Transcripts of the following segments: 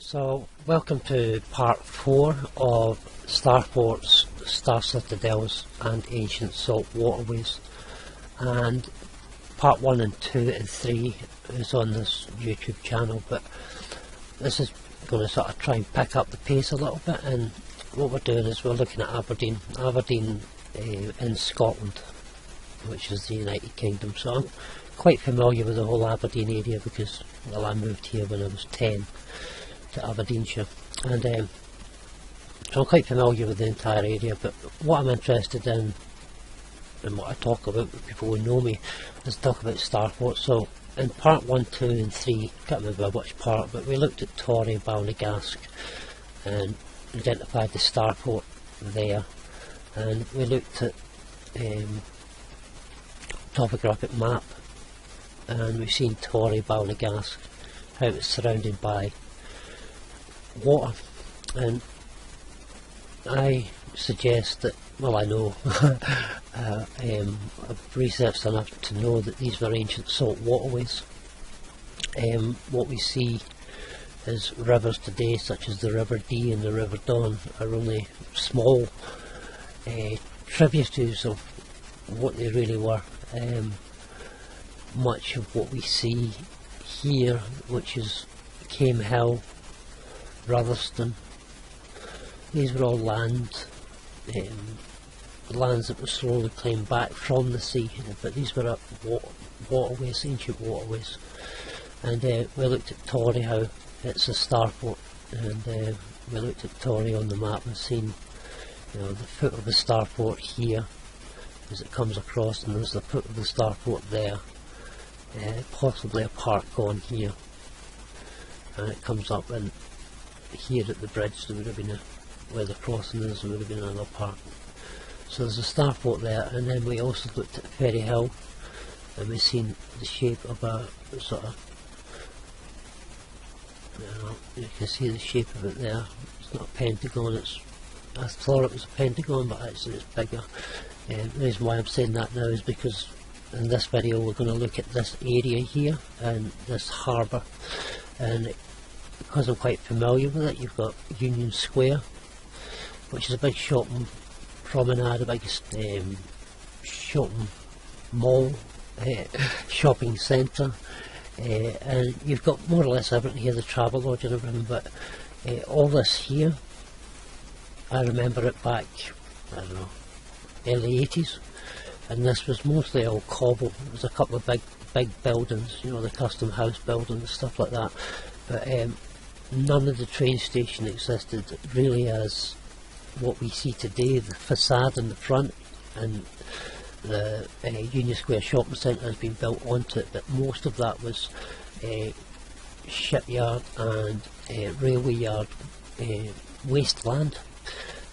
So, welcome to part 4 of Starforts, Citadels and Ancient Salt Waterways, and part 1 and 2 and 3 is on this YouTube channel, but this is going to sort of try and pick up the pace a little bit. And what we're doing is we're looking at Aberdeen in Scotland, which is the United Kingdom. So I'm quite familiar with the whole Aberdeen area because, well, I moved here when I was 10 to Aberdeenshire, and so I'm quite familiar with the entire area. But what I'm interested in and what I talk about with people who know me is talk about Starforts. So in part 1, 2 and 3, can't remember which part, but we looked at Torry, Balnagasc and identified the Starfort there, and we looked at topographic map, and we've seen Torry, Balnagasc, how it's surrounded by water. And I suggest that, well, I know I've researched enough to know that these were ancient salt waterways. What we see as rivers today, such as the River Dee and the River Don, are only small tributaries of what they really were. Much of what we see here, which is Came Hill, Rotherstone, these were all lands that were slowly claimed back from the sea, but these were waterways, ancient waterways. And we looked at Torry, how it's a starport, and we looked at Torry on the map and seen, the foot of the starport here as it comes across, and there's the foot of the starport there, possibly a park on here, and it comes up, and here at the bridge there would have been where the crossing is, there would have been another park. So there's a starport there. And then we also looked at Ferry Hill, and we've seen the shape of a sort of, you can see the shape of it there. It's not a pentagon, I thought it was a pentagon, but actually it's bigger. The reason why I'm saying that now is because in this video we're going to look at this area here and this harbour, and because I'm quite familiar with it, you've got Union Square, which is a big shopping promenade, a big shopping mall, shopping centre, and you've got more or less everything here, the Travelodge and everything. But all this here, I remember it back, I don't know, early 80s, and this was mostly all cobble. There was a couple of big buildings, the custom house buildings, stuff like that, but none of the train station existed really as what we see today. The facade in the front and the Union Square shopping centre has been built onto it, but most of that was shipyard and railway yard wasteland.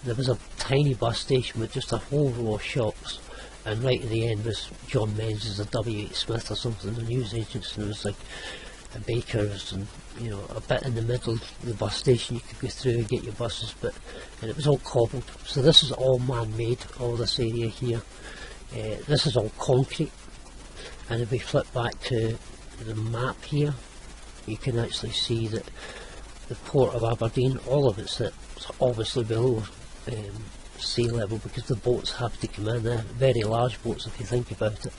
There was a tiny bus station with just a whole row of shops, and right at the end was John Menzies or W.H. Smith or something, the news agents, and there was like a baker's and a bit in the middle of the bus station you could go through and get your buses, and it was all cobbled. So this is all man-made, all this area here. This is all concrete, and if we flip back to the map here, you can actually see that the port of Aberdeen, all of it's obviously below sea level, because the boats have to come in. They're very large boats if you think about it,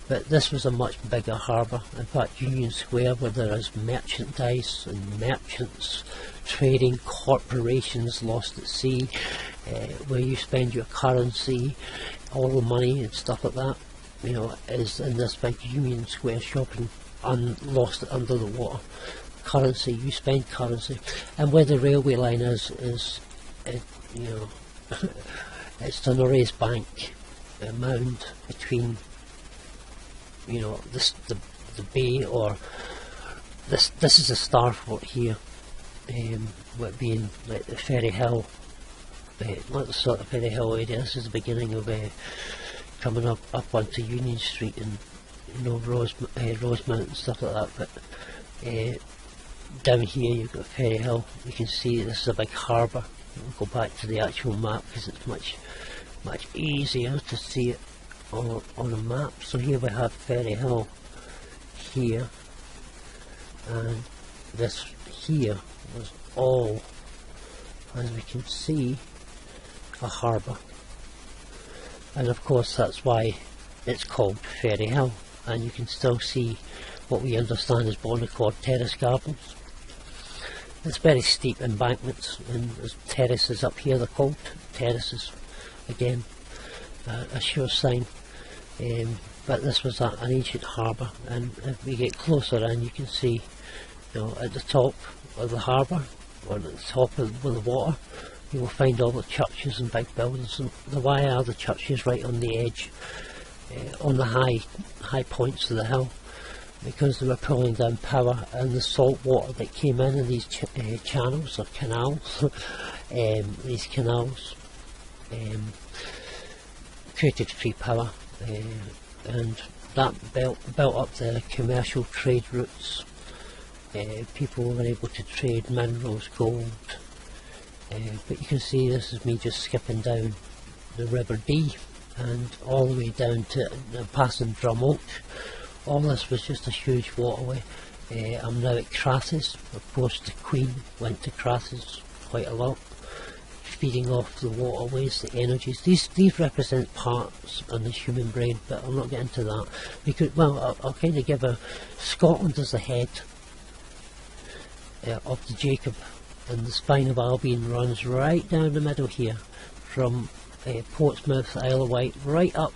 but this was a much bigger harbour. In fact, Union Square, where there is merchandise and merchants, trading, corporations lost at sea, where you spend your currency, all the money and stuff like that, is in this big Union Square shopping, lost under the water. Currency, you spend currency. And where the railway line is it's an raised bank, a mound between, the bay, or this is a Starfort here, with being like the Ferry Hill, not the sort of Ferry Hill area. This is the beginning of coming up onto Union Street and Rosemount and stuff like that. But down here you've got Ferry Hill. You can see this is a big harbour. We'll go back to the actual map because it's much easier to see it on a map. So here we have Ferry Hill here, and this here was all, as we can see, a harbour. And of course that's why it's called Ferry Hill, and you can still see what we understand is Bonnecord Terrace Gardens. It's very steep embankments, and there's terraces up here, they're called terraces again, a sure sign. But this was an ancient harbour, and if we get closer in you can see, you know, at the top of the harbour, or at the top of the water, you will find all the churches and big buildings. And why are the churches right on the edge, on the high points of the hill? Because they were pulling down power, and the salt water that came in these channels or canals, these canals created free power, and that built up the commercial trade routes. People were able to trade minerals, gold, but you can see this is me just skipping down the River Dee and all the way down to passing Drumoak. All this was just a huge waterway. I'm now at Crasses. Of course the Queen went to Crasses quite a lot, feeding off the waterways, the energies. These represent parts in the human brain, but I'll not get into that. Because, well, I'll kind of give Scotland as the head of the Jacob, and the spine of Aberdeen runs right down the middle here, from Portsmouth, Isle of Wight, right up,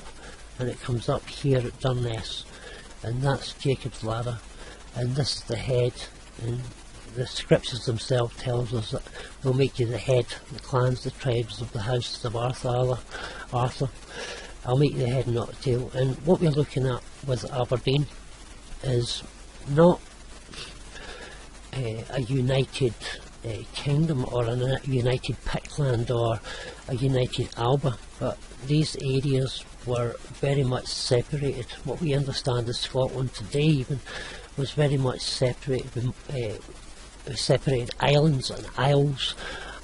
and it comes up here at Durness, and that's Jacob's ladder, and this is the head. And the scriptures themselves tells us that they'll make you the head, the clans, the tribes of the houses of Arthur. I'll make you the head and not the tail. And what we're looking at with Aberdeen is not a united kingdom or a united Pickland or a united Alba, but these areas were very much separated. What we understand as Scotland today even was very much separated, separated islands and isles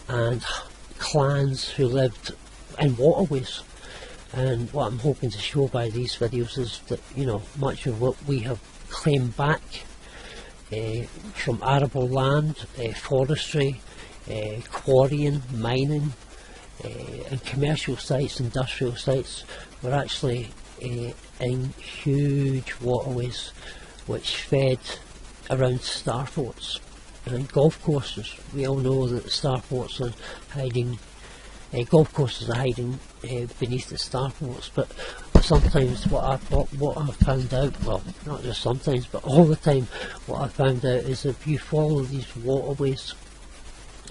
and clans who lived in waterways. And what I'm hoping to show by these videos is that, you know, much of what we have claimed back from arable land, forestry, quarrying, mining, and commercial sites, industrial sites, were actually in huge waterways which fed around Starforts and golf courses. We all know that Starforts are hiding, golf courses are hiding beneath the Starforts, but sometimes what I found out, well, not just sometimes, but all the time, what I found out is if you follow these waterways,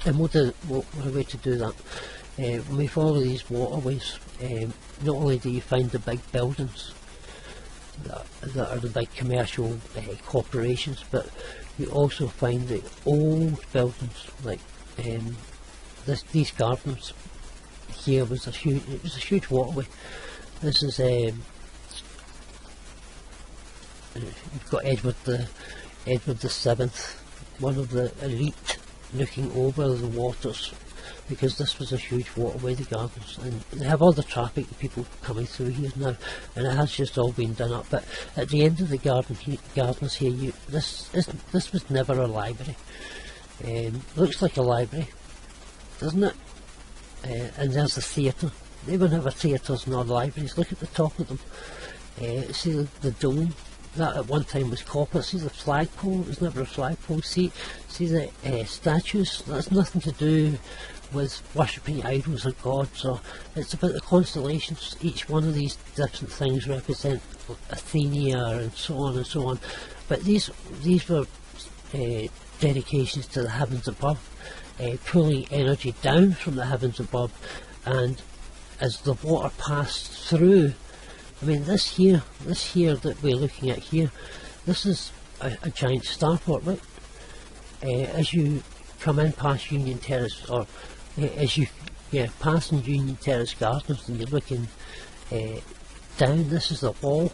and what a way to do that, when we follow these waterways, not only do you find the big buildings that are the big commercial corporations, but you also find the old buildings, like these gardens. Here was a huge waterway. This is you've got Edward the Seventh, one of the elite, looking over the waters, because this was a huge waterway, the gardens, and they have all the traffic, the people coming through here now, and it has just all been done up. But at the end of the gardens here, this was never a library. Looks like a library, doesn't it? And there's the theatre. They were never theatres nor libraries. Look at the top of them. See the dome? That at one time was copper. See the flagpole? It was never a flagpole. See the statues? That's nothing to do with worshipping idols or gods. Or it's about the constellations. Each one of these different things represent Athenia and so on and so on. But these were dedications to the heavens above, pulling energy down from the heavens above, and as the water passed through, I mean, this here that we're looking at here, this is a giant starport, right? As you come in past Union Terrace, or as you passing Union Terrace Gardens, and you're looking down, this is the wall.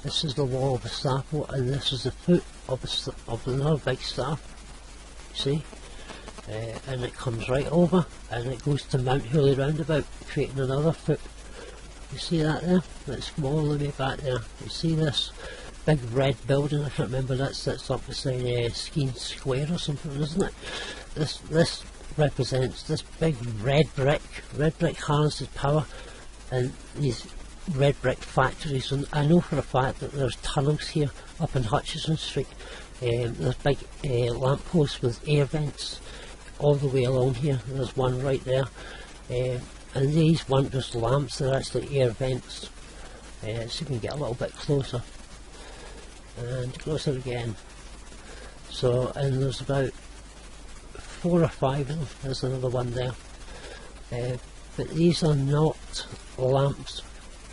This is the wall of a starport, and this is the foot of another big star. See? And it comes right over, and it goes to Mount Hooley roundabout, creating another foot. You see that there? Let's go all the way back there. You see this? big red building, I can't remember, that sits up beside Skene Square or something, isn't it? This represents this big red brick harnesses power, and these red brick factories, and I know for a fact that there's tunnels here up in Hutchison Street. There's big lampposts with air vents all the way along here. There's one right there, and these weren't just lamps, they're actually air vents. So you can get a little bit closer, and closer again. So, and there's about 4 or 5 of them. There's another one there, but these are not lamps,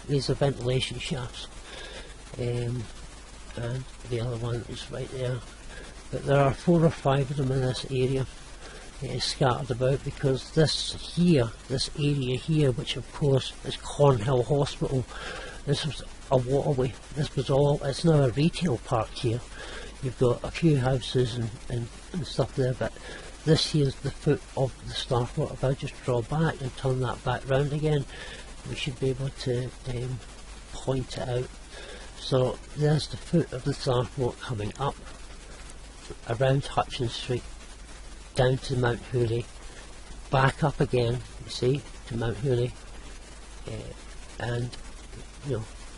these are ventilation shafts, and the other one is right there. But there are 4 or 5 of them in this area, scattered about, because this area here, which of course is Cornhill Hospital, this was a waterway. This was all, it's now a retail park here. You've got a few houses and stuff there, but this here is the foot of the Starfort. If I just draw back and turn that back round again, we should be able to point it out. So there's the foot of the Starfort coming up around Hutchison Street, down to Mount Hooley, back up again, you see, to Mount Hooley, and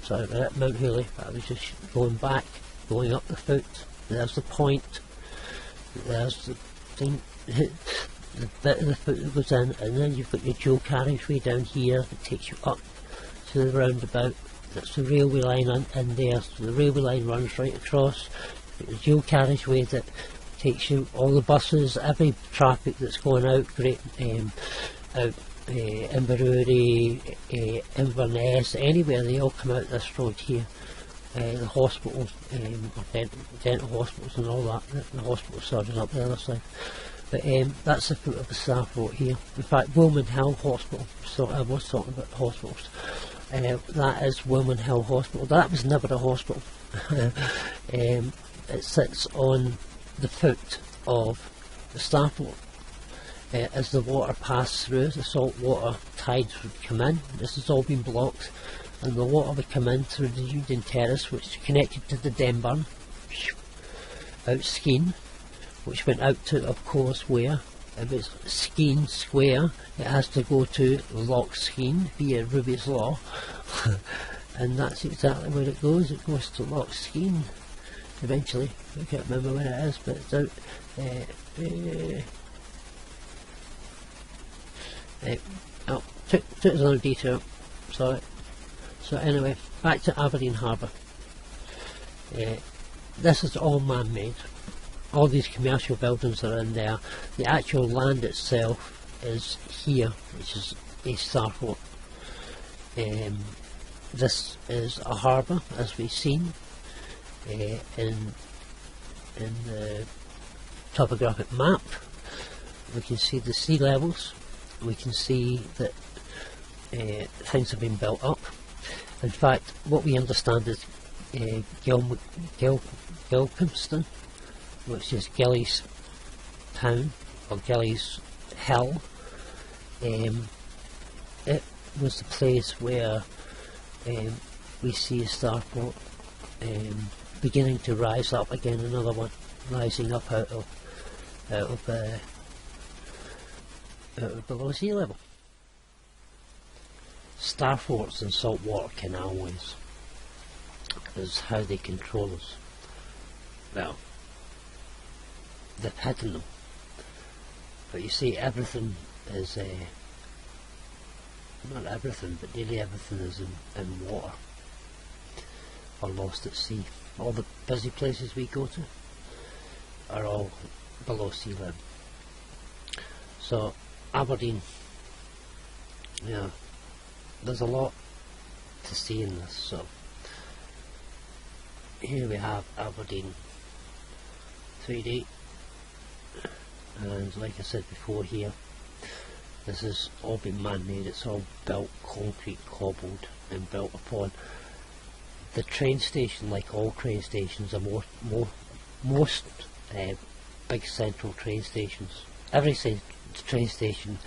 sorry about that, Mount Hooley, I was just going back, going up the foot. There's the point, there's the thing, the bit of the foot that goes in, and then you've got your dual carriageway down here that takes you up to the roundabout. That's the railway line in there, so the railway line runs right across. The dual carriageway that takes you, all the buses, every traffic that's going out, out Inverurie, Inverness, anywhere, they all come out this road here. The hospital, dental hospitals and all that, the hospital surgeons up the other side. But that's the foot of the Starfort here. In fact, Wilman Hill Hospital, so I was talking about hospitals. That is Wilman Hill Hospital. That was never a hospital. It sits on the foot of the Starfort. As the water passed through, the salt water tides would come in. This has all been blocked, and the water would come in through the Union Terrace, which is connected to the Denburn, out Skene, which went out to, of course, where? If it's Skene Square, it has to go to Loch Skene via Ruby's Law, and that's exactly where it goes. It goes to Loch Skene eventually. I can't remember where it is, but it's out. Oh, took another detour. Sorry. So anyway, back to Aberdeen Harbour. This is all man-made. All these commercial buildings are in there. The actual land itself is here, which is a Starfort. This is a harbour, as we've seen in the topographic map. We can see the sea levels. We can see that things have been built up. In fact, what we understand is Gilpinstone, which is Gillies Town or Gillies Hill, it was the place where we see a Starfort beginning to rise up again. Another one rising up out of below sea level. Starforts and saltwater canalways is how they control us. Well, they've hidden them, but you see, everything is not everything, but nearly everything is in water or lost at sea. All the busy places we go to are all below sea level. So Aberdeen, yeah, there's a lot to see in this. So here we have Aberdeen 3D, and like I said before, here this has all been man-made. It's all built, concrete, cobbled and built upon. The train station, like all train stations, are most big central train stations. Every train station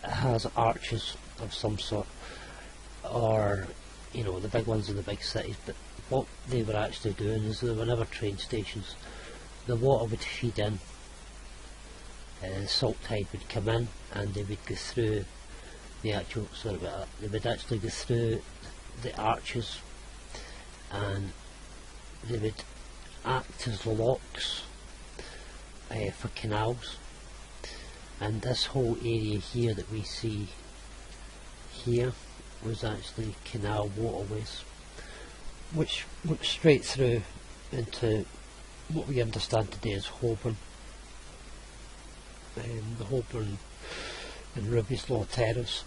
has arches of some sort, or the big ones in the big cities, but what they were actually doing is there were never train stations. The water would feed in, the salt tide would come in, and they would go through the actual they would actually go through the arches, and they would act as locks for canals. And this whole area here that we see here was actually canal waterways, which went straight through into what we understand today as Holborn, the Holborn and Rubyslaw Terrace.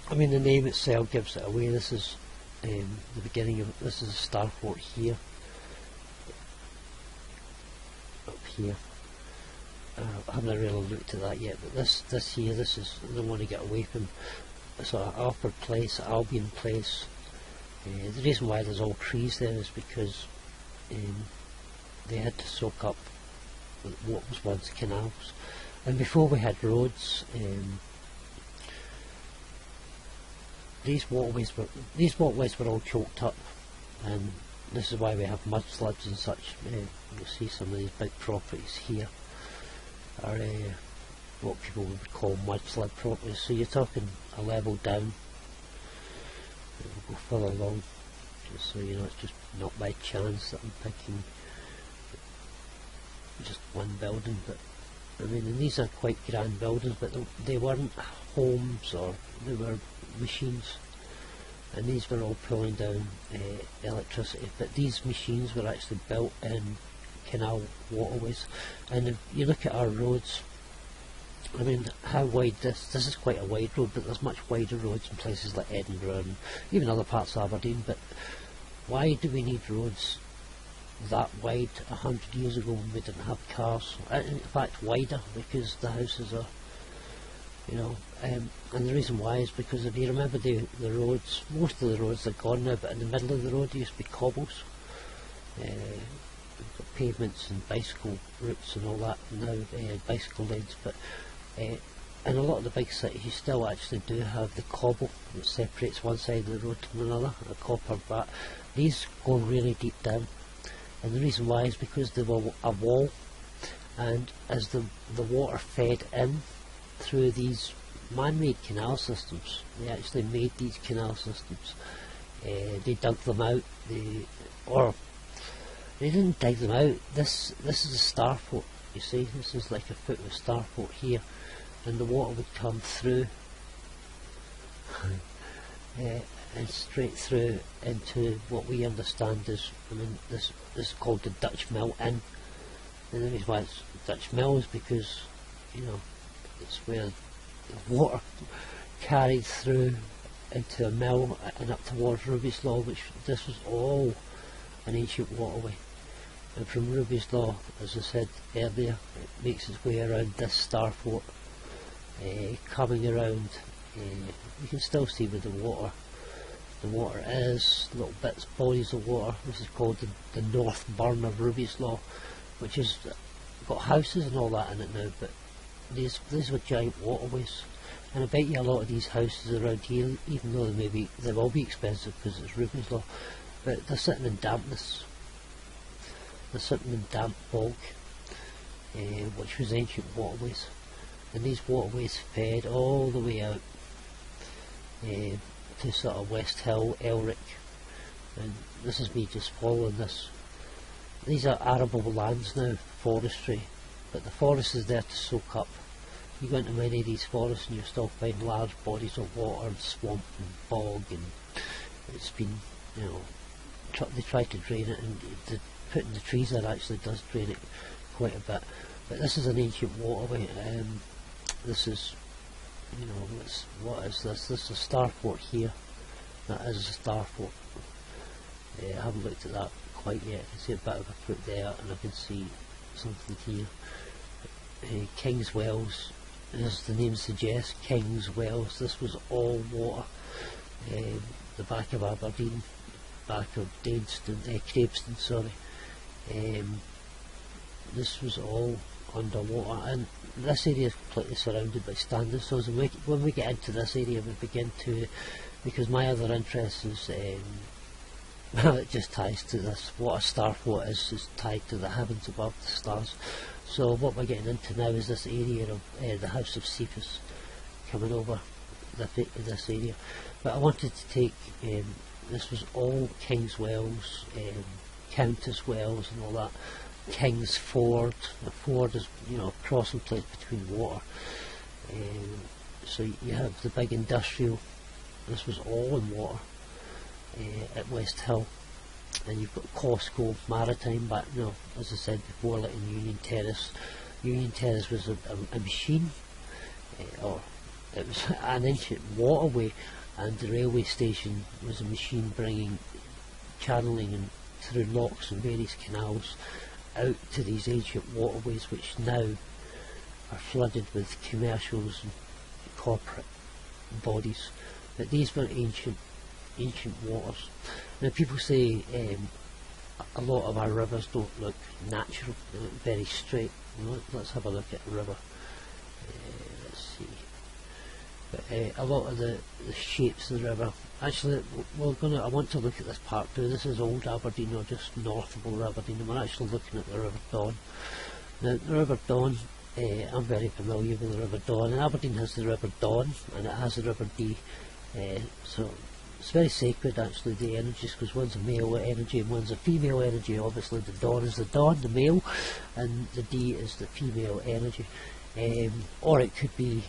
I mean, the name itself gives it away. This is the beginning of, this is a Starfort here, up here. I haven't really looked at that yet, but this here, this is, I don't want to get away from sort of Alford Place, Albion Place. The reason why there's all trees there is because they had to soak up what was once canals. And before we had roads, these waterways were all choked up, and this is why we have mudslides and such. You'll see some of these big properties here are what people would call mudslide properties. So you're talking a level down. We'll go further along, just so you know it's just not by chance that I'm picking just one building. But I mean, and these are quite grand buildings, but they weren't homes, or they were machines, and these were all pulling down electricity. But these machines were actually built in canal waterways. And if you look at our roads, I mean, how wide this is quite a wide road, but there's much wider roads in places like Edinburgh and even other parts of Aberdeen. But why do we need roads that wide 100 years ago when we didn't have cars? In fact, wider, because the houses are, you know, and the reason why is because if you remember the roads, most of the roads are gone now, but in the middle of the road there used to be cobbles. We've got pavements and bicycle routes and all that now, bicycle lanes, but in a lot of the big cities you still actually do have the cobble that separates one side of the road from another, a copper bat. These go really deep down, and the reason why is because they were a wall, and as the water fed in through these man-made canal systems, they actually made these canal systems. They dug them out, they didn't dig them out. This is a starfort, you see. This is like a foot of a starfort here, and the water would come through and straight through into what we understand as, I mean, this is called the Dutch Mill Inn. And the reason why it's Dutch Mill is because, you know, it's where the water carried through into a mill and up towards Rubyslaw, which this was all an ancient waterway. And from Rubyslaw, as I said earlier, it makes its way around this Starfort, coming around. You can still see where the water is, little bits, bodies of water. This is called the North Burn of Rubyslaw, which has got houses and all that in it now, but these were giant waterways. And I bet you a lot of these houses around here, even though they will be expensive because it's Rubyslaw, but they're sitting in dampness. They're sitting in damp bog, which was ancient waterways, and these waterways fed all the way out to sort of West Hill, Elric, and this is me just following this. These are arable lands now, forestry, but the forest is there to soak up. You go into many of these forests and you'll still find large bodies of water and swamp and bog, and it's been, you know, they try to drain it, and putting the trees there actually does drain it quite a bit. But this is an ancient waterway. This is, you know, what is this? This is a Starfort here. That is a Starfort. I haven't looked at that quite yet. I can see a bit of a foot there, and I can see something here. King's Wells, as the name suggests, King's Wells. This was all water. The back of Aberdeen, back of Craveston, sorry. This was all underwater, and this area is completely surrounded by standing stones. And when we get into this area, we begin to, because my other interest is it just ties to this. What a starfort is tied to the heavens above the stars. So what we're getting into now is this area of the House of Cephas coming over this area. But I wanted to take, this was all King's Wells, Countess Wells and all that. King's Ford. The ford is, you know, a crossing place between water. So you have the big industrial. This was all in water at West Hill. And you've got Costco, Maritime, but you know, as I said before, like in Union Terrace. Union Terrace was a machine, or it was an ancient waterway, and the railway station was a machine bringing, channeling and through locks and various canals out to these ancient waterways, which now are flooded with commercials and corporate bodies. But these were ancient waters. Now people say a lot of our rivers don't look natural, they look very straight. Let's have a look at a river. Let's see. But a lot of the shapes of the river. Actually, I want to look at this part too. This is Old Aberdeen, or just north of Old Aberdeen, and we're actually looking at the River Don. Now the River Don, I'm very familiar with the River Don, and Aberdeen has the River Don and it has the River Dee. So it's very sacred actually, the energies, because one's a male energy and one's a female energy. Obviously the Don is the Don, the male, and the Dee is the female energy. Or it could be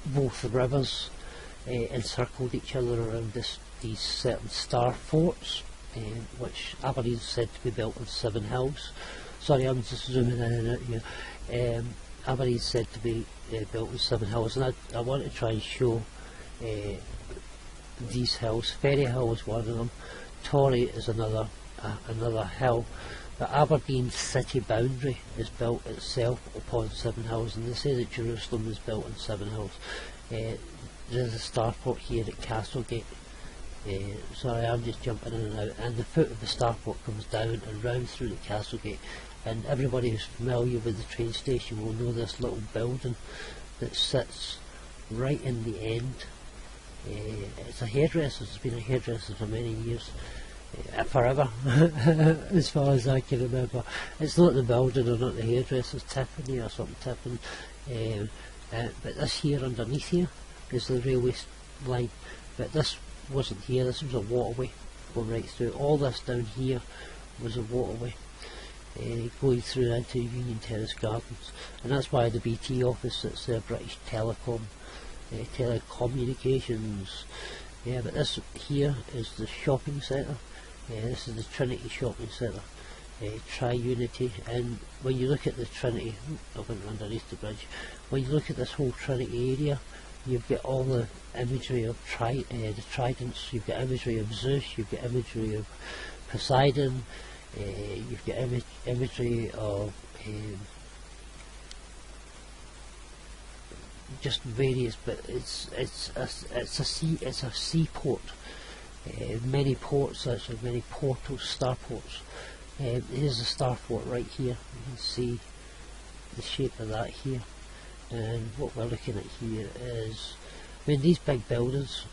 both the rivers encircled each other around these certain star forts, which Aberdeen is said to be built on 7 hills. Sorry, I'm just zooming in and out here. Aberdeen is said to be built on 7 hills, and I want to try and show these hills. Ferry Hill is one of them. Torry is another hill. The Aberdeen city boundary is built itself upon 7 hills, and they say that Jerusalem is built on 7 hills. There's a starport here at Castlegate. Sorry, I'm just jumping in and out. And the foot of the starport comes down and round through the Castlegate. And everybody who's familiar with the train station will know this little building that sits right in the end. It's a hairdresser. It's been a hairdresser for many years. Forever, as far as I can remember. It's not the building or not the hairdressers, Tiffany or something, Tiffany. But this here underneath here is the railway line. But this wasn't here, this was a waterway going right through. All this down here was a waterway going through into Union Terrace Gardens. And that's why the BT office sits there, British Telecom, Telecommunications. Yeah, but this here is the shopping centre. This is the Trinity Shopping Centre, Tri-Unity. And when you look at the Trinity, I went underneath the bridge, when you look at this whole Trinity area, you've got all the imagery of the tridents, you've got imagery of Zeus, you've got imagery of Poseidon, you've got imagery of just various, but it's a seaport. Many ports, actually many portals, starports. Here's a starport right here. You can see the shape of that here. And what we're looking at here is, I mean, these big buildings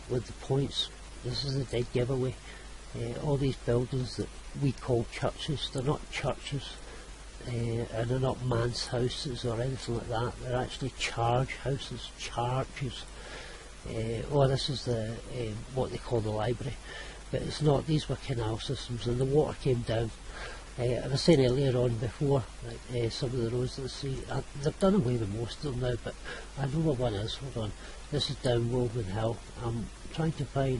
with the points, this is the dead giveaway. All these buildings that we call churches, they're not churches. And they're not manse houses or anything like that. They're actually charge houses, charges. This is the what they call the library, but it's not. These were canal systems, and the water came down. I was saying earlier on before, like, some of the roads that I see, they've done away with most of them now, but I know what one is. Hold on, this is down Woburn Hill. I'm trying to find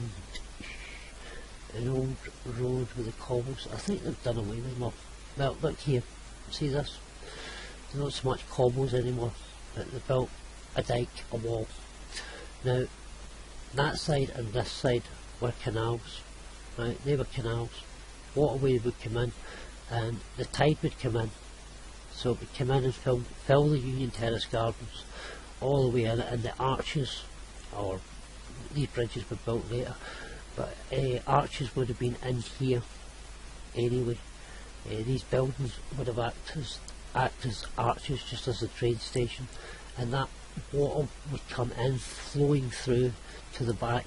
an old road with the cobbles. I think they've done away with them. Well, look here. See this? There's not so much cobbles anymore, but they built a dike, a wall. Now, that side and this side were canals, right? They were canals. Waterway would come in, and the tide would come in. So it would come in and fill the Union Terrace Gardens all the way in, and the arches, or these bridges were built later, but arches would have been in here anyway. These buildings would have acted as arches, just as a train station, and that water would come in flowing through to the back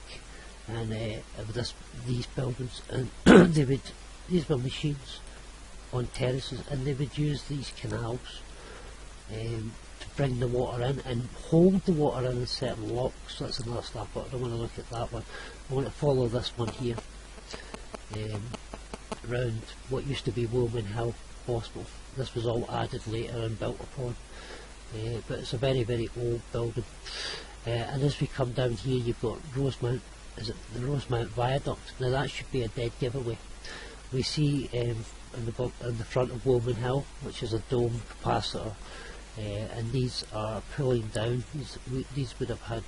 and with these buildings, and these were machines on terraces, and they would use these canals to bring the water in and hold the water in certain locks. That's another Starfort. I don't want to look at that one. I want to follow this one here, around what used to be Woolman Hill Hospital. This was all added later and built upon, but it's a very, very old building. And as we come down here, you've got Rosemount. Is it the Rosemount Viaduct? Now that should be a dead giveaway. We see in the front of Woolman Hill, which is a dome capacitor, and these are pulling down. These would have had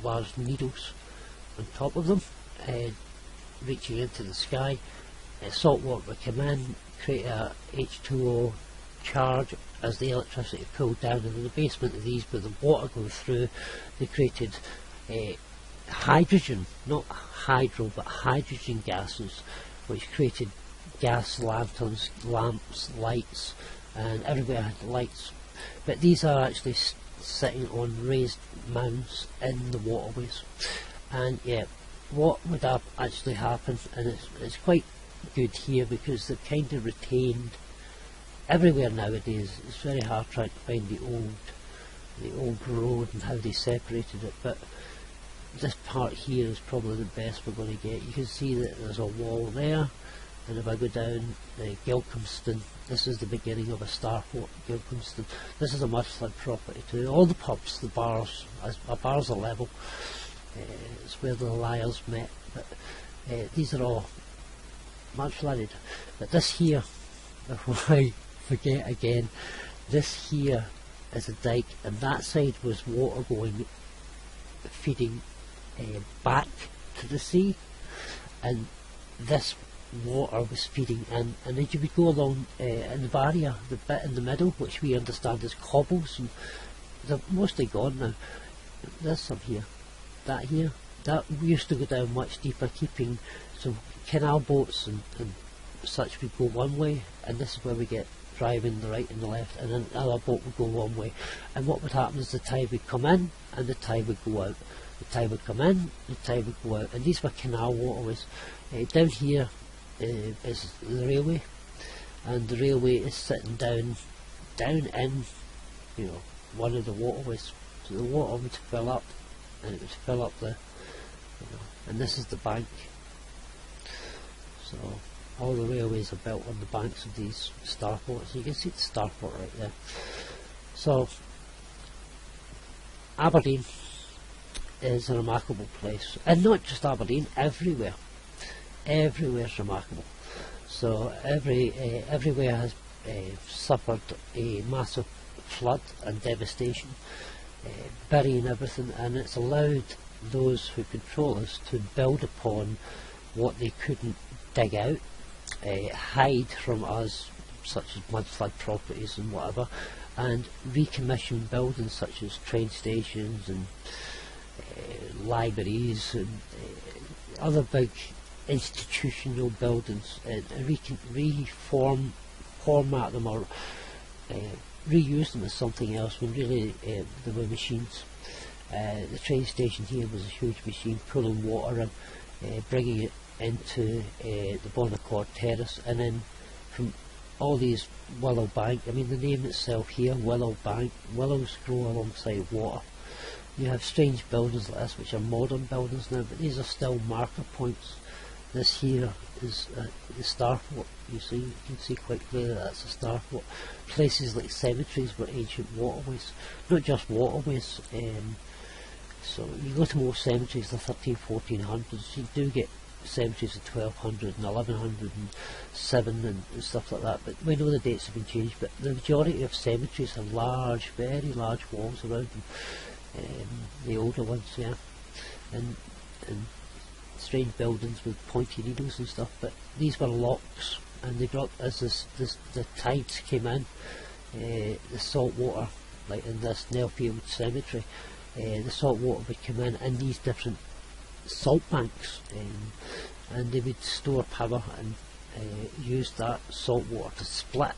large needles on top of them, reaching into the sky. Salt water would come in, create a H2O charge as the electricity pulled down, and in the basement of these, with the water going through, they created hydrogen, not hydro, but hydrogen gases, which created gas lanterns, lamps, lights, and everywhere had lights. But these are actually sitting on raised mounds in the waterways. And yeah, what would have actually happened, and it's quite good here because they've kind of retained everywhere nowadays. It's very hard trying to find the old road and how they separated it, but this part here is probably the best we're going to get. You can see that there's a wall there, and if I go down Gilcomston, this is the beginning of a Starfort, Gilcomston. This is a mudflood property too. All the pubs, the bars, bars are level. It's where the liars met, but these are all mudflooded. But this here, before I forget again, this here is a dike, and that side was water going, feeding back to the sea, and this water was feeding in, and as you would go along in the barrier, the bit in the middle, which we understand as cobbles, and they're mostly gone now. There's some here, that used to go down much deeper, keeping some canal boats and such would go one way, and this is where we get driving the right and the left, and then another boat would go one way. And what would happen is the tide would come in and the tide would go out. The tide would come in, the tide would go out, and these were canal waterways. Down here is the railway, and the railway is sitting down in, you know, one of the waterways. So the water would fill up, and it would fill up the, you know, and this is the bank. So all the railways are built on the banks of these starforts. You can see the starfort right there. So Aberdeen is a remarkable place, and not just Aberdeen, everywhere. Everywhere is remarkable. So everywhere has suffered a massive flood and devastation, burying everything, and it's allowed those who control us to build upon what they couldn't dig out, hide from us, such as mudflood properties and whatever, and recommission buildings such as train stations and libraries and other big institutional buildings, and format them or reuse them as something else when really they were machines. The train station here was a huge machine pulling water and bringing it into the Bonaccord Terrace, and then from all these willow bank, I mean the name itself here, willow bank, willows grow alongside water. You have strange buildings like this which are modern buildings now, but these are still marker points. This here is the Starfort. You can see quite clearly that's a Starfort. Places like cemeteries were ancient waterways, not just waterways. So you go to most cemeteries, the 1300s, 1400s, you do get cemeteries of 1200 and 1107 and stuff like that, but we know the dates have been changed, but the majority of cemeteries have large, very large walls around them, the older ones, yeah, and strange buildings with pointy needles and stuff. But these were locks, and they brought, as the tides came in, the salt water, like in this Nellfield cemetery, the salt water would come in these different salt banks, and they would store power and use that salt water to split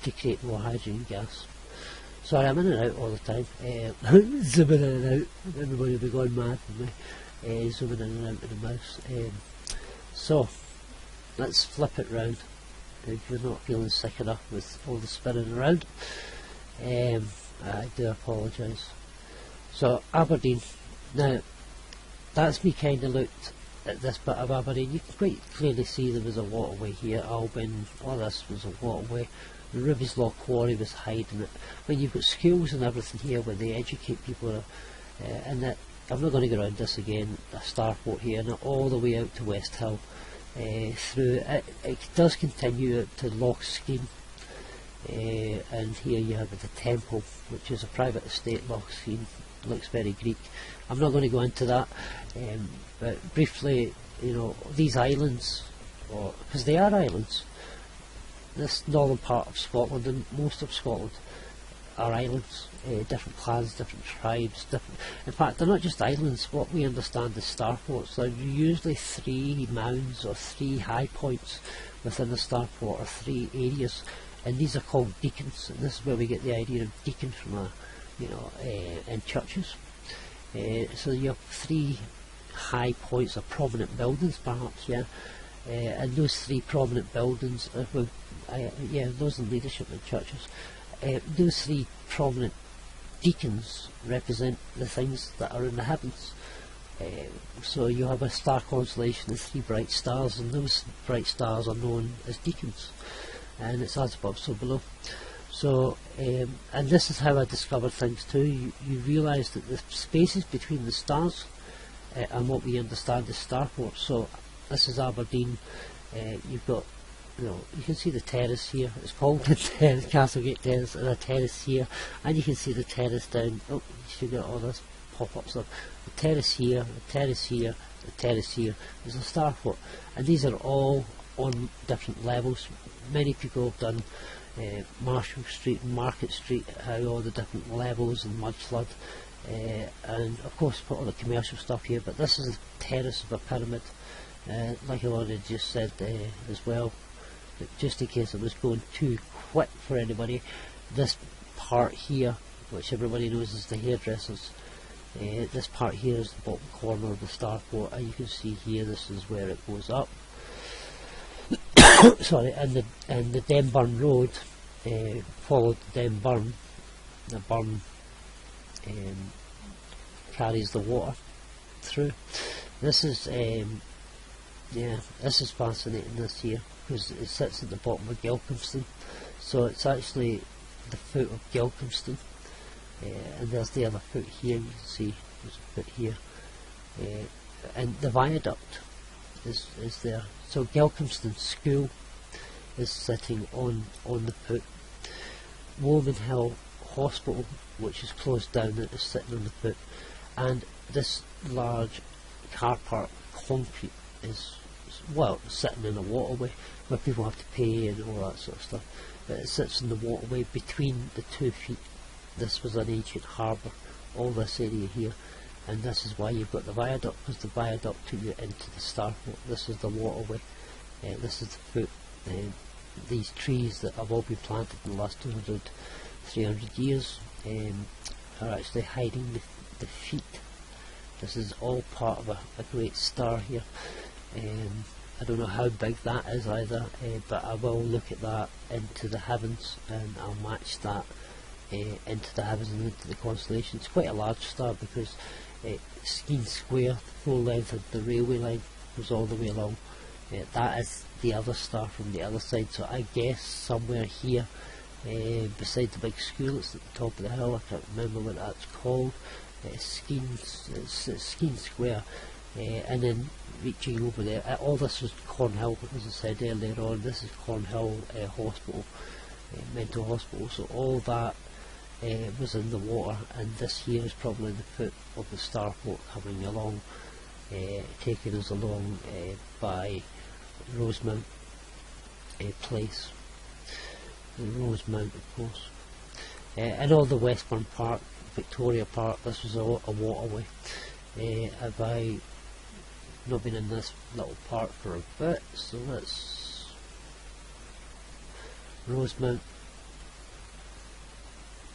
to create more hydrogen gas. Sorry, I'm in and out all the time, zooming in and out, everybody will be going mad with me. zooming in and out of the mouse. So let's flip it round if you're not feeling sick enough with all the spinning around. I do apologise. So Aberdeen, now that's me kind of looked at this bit of Aberdeen. You can quite clearly see there was a waterway here. Albin, all this was a waterway. The Riveslaw Quarry was hiding it. I mean, you've got schools and everything here where they educate people, and that I'm not going to go around this again. A Starfort here, and all the way out to West Hill. Through it does continue out to Loch Skene, and here you have the temple, which is a private estate. Loch Skene looks very Greek. I'm not going to go into that, but briefly, you know, these islands, because they are islands, this northern part of Scotland and most of Scotland are islands, different clans, different tribes, in fact they're not just islands. What we understand as Starforts, there are usually 3 mounds or 3 high points within the Starfort, or 3 areas, and these are called deacons, and this is where we get the idea of deacon from, in churches. So you have 3 high points or prominent buildings, perhaps, yeah, and those 3 prominent buildings, those are leadership in churches. Those 3 prominent deacons represent the things that are in the heavens. So you have a star constellation of 3 bright stars, and those bright stars are known as deacons, and it's as above so below. So and this is how I discovered things too. You realise that the spaces between the stars and what we understand as Starforts. So this is Aberdeen. You've got, you can see the terrace here. It's called the Castlegate Terrace, and a terrace here, and you can see the terrace down. Oh, you should get all this pop-up stuff. The terrace here, the terrace here, the terrace here. There's a Starfort, and these are all on different levels. Many people have done Marshall Street and Market Street, how all the different levels and mud flood, and of course put all the commercial stuff here. But this is the terrace of a pyramid, like I already just said as well. Just in case I was going too quick for anybody, this part here, which everybody knows as the hairdressers, this part here is the bottom corner of the Starfort, and you can see here this is where it goes up. Sorry, and the Denburn Road followed Denburn. The burn carries the water through. This is this is fascinating this here, because it sits at the bottom of Gilcomston, so it's actually the foot of Gilcomston, and there's the other foot here. You can see there's a foot here, and the viaduct is there. So Gilcomston School is sitting on the foot. Woolman Hill Hospital, which is closed down, is sitting on the foot, and this large car park concrete is, well, sitting in a waterway where people have to pay and all that sort of stuff, but it sits in the waterway between the 2 feet. This was an ancient harbour, all this area here, and this is why you've got the viaduct, because the viaduct took you into the Starfort. This is the waterway, this is the foot. These trees that have all been planted in the last 200-300 years are actually hiding the feet. This is all part of a great star here. I don't know how big that is either, but I will look at that into the heavens, and I'll match that into the heavens and into the constellation. It's quite a large star, because Skene Square, the full length of the railway line, goes all the way along. That is the other star from the other side, so I guess somewhere here beside the big school, it's at the top of the hill. I can't remember what that's called. Skene Square, and then reaching over there. All this was Cornhill, as I said earlier on. This is Cornhill Hospital, mental hospital. So all that was in the water, and this here is probably the foot of the Starfort coming along, taking us along by Rosemount Place, Rosemount, of course, and all the Westburn Park, Victoria Park. This was a waterway. Have I not been in this little park for a bit? So that's Rosemount,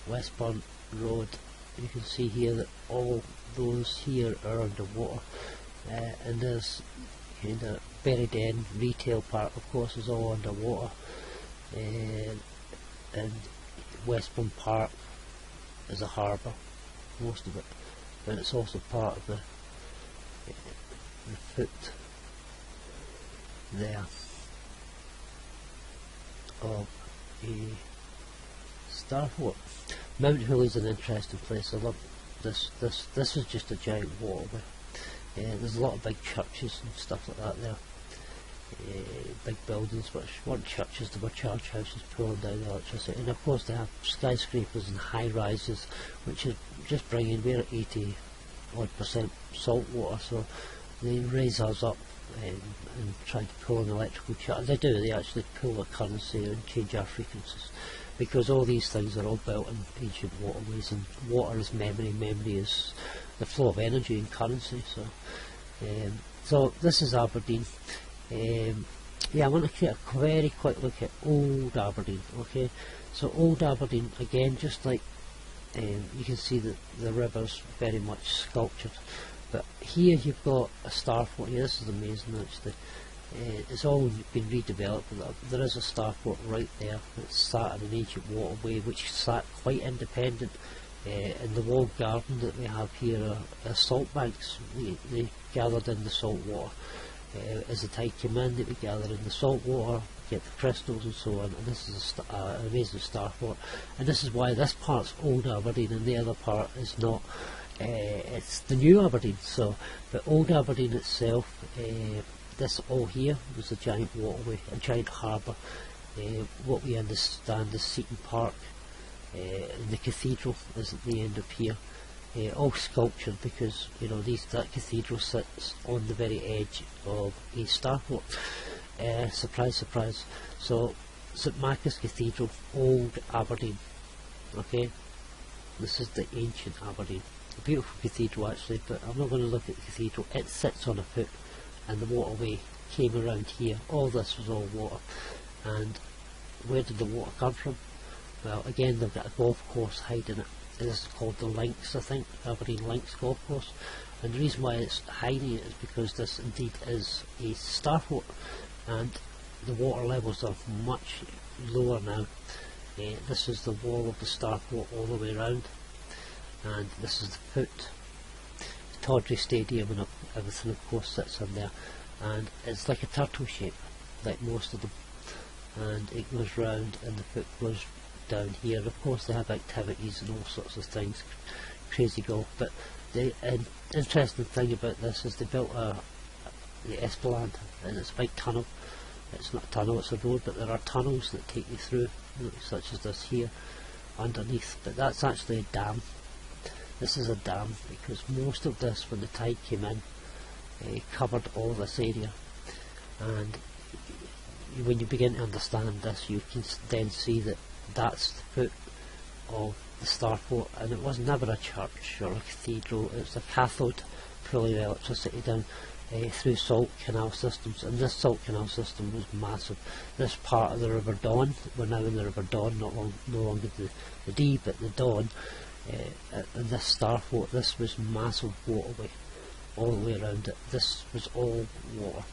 Westburn Road, you can see here that all those here are underwater, and there's kind of buried in retail park, of course, is all underwater, and Westbourne Park is a harbour, most of it, and it's also part of the foot there of a Starfort. Mount Hooley is an interesting place. I love this. This is just a giant waterway. There's a lot of big churches and stuff like that there. Big buildings which weren't churches, they were charge houses pulling down the electricity, and of course they have skyscrapers and high rises which is just bringing, we're at 80% salt water, so they raise us up and try to pull an electrical charge. They do, they actually pull the currency and change our frequencies, because all these things are all built in ancient waterways, and water is memory, memory is the flow of energy and currency. So this is Aberdeen. Yeah, I want to take a very quick look at Old Aberdeen. Okay, so Old Aberdeen, again, just like you can see that the river's very much sculptured, but here you've got a Starfort here. This is amazing actually. It's all been redeveloped, but there is a Starfort right there. It's sat in an ancient waterway which sat quite independent. In the walled garden that we have here are salt banks. They gathered in the salt water. As the tide came in, they would gather in the salt water, get the crystals and so on, and this is an amazing Starfort. And this is why this part's Old Aberdeen and the other part is not. It's the New Aberdeen. So, but Old Aberdeen itself, this all here was a giant waterway, a giant harbour. What we understand is Seaton Park. The cathedral is at the end of here, all sculptured, because you know that cathedral sits on the very edge of a Starfort. Surprise, surprise. So St Marcus Cathedral, Old Aberdeen. Okay, this is the ancient Aberdeen. A beautiful cathedral actually, but I'm not going to look at the cathedral. It sits on a foot, and the waterway came around here. All this was all water, and where did the water come from? Well, again, they've got a golf course hiding it. This is called the Links, I think, Aberdeen Links Golf Course. And the reason why it's hiding it is because this indeed is a Starfort, and the water levels are much lower now. This is the wall of the Starfort all the way around, and this is the foot. The Tawdry Stadium and everything, of course, sits in there, and it's like a turtle shape, like most of them. And it goes round, and the foot goes down here. Of course they have activities and all sorts of things, crazy golf, but the interesting thing about this is they built the Esplanade, and it's a big tunnel. It's not a tunnel, it's a road, but there are tunnels that take you through, such as this here underneath, but that's actually a dam. This is a dam because most of this, when the tide came in, covered all this area, and when you begin to understand this, you can then see that that's the foot of the Starfort, and it was never a church or a cathedral. It was a cathode pulling electricity down through salt canal systems, and this salt canal system was massive. This part of the River Don, we're now in the River Don, no longer the Dee, but the Don, and this Starfort, this was massive waterway all the way around it. This was all water.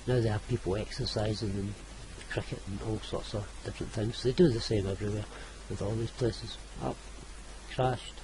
Now they have people exercising and cricket and all sorts of different things. They do the same everywhere with all these places. Oh, crashed.